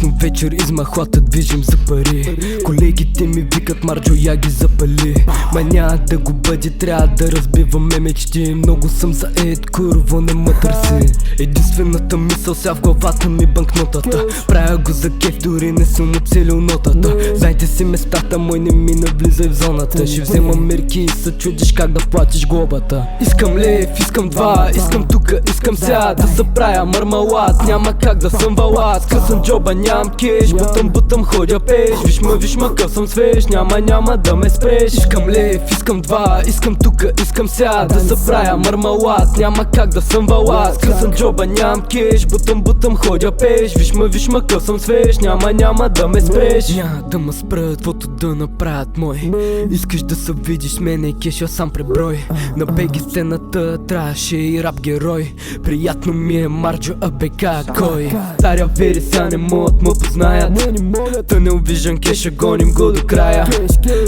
Късно вечер из махлата движим за пари. Колегите ми викат: Марджо, я ги запали. Ма няма да го бъде, трябва да разбиваме мечти. Много съм заед, курво не ме търси. Единствената мисъл ся в главата ми банкнотата. Правя го за кеф, дори не съм оцелил нотата. Знайте си местата, мой не ми навлизай в зоната. Ще вземам мерки и се чудиш как да платиш глобата. Искам лев, искам два, искам тука, искам ся да заправя мармалад. Няма как да съм валат, късан джоба, нямам кеш. Бутам ходя пеш, виж ма къв съм свеж. Няма да ме спреш. Искам лев, искам два, искам тука, искам ся да заправя мармалад. Няма как да съм валат, късан джоба, нямам кеш. Бутам ходя пеш, виж ма къв съм свеж. Няма да ме спреш. Няма да ме спрат, каквото да направят мой. Искаш да се видиш с мене, кеша сам преброй. На беги сцената трябваше и рап герой. Приятно ми е Марджо, АБК кой. Старя вери ся не могат ме познаят. Та не обиждам кеша, гоним го до края.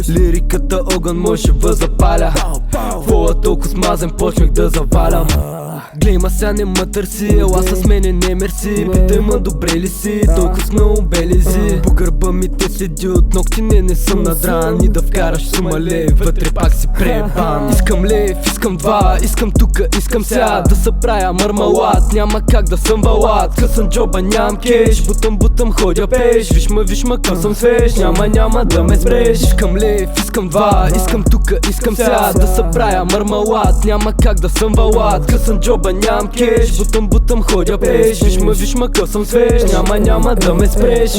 Лириката огън може възапаля. Фола толкова смазен, почнах да завалям. Глей ма ся не ме търси, ела с мене не мерси. Питай ма добре ли си, толкова сме обелези. По гърба ми те седи от ногти, не съм надран. И да вкараш сума лев, вътре пак си пребан. Искам лев, искам два, искам тука, искам ся да се правя мармалад. Няма как да съм валат, късан джоба, нямам кеш. Бутам ходя пеш, виж ма къв съм свеж. Няма да ме спреш. Искам лев, искам два, искам тука, искам ся да се правя мармалад. Няма как да съм валат, късан джоба, нямам кеш. Бутам ходя пеш, виж ма къв съм свеж. Няма да ме спреш.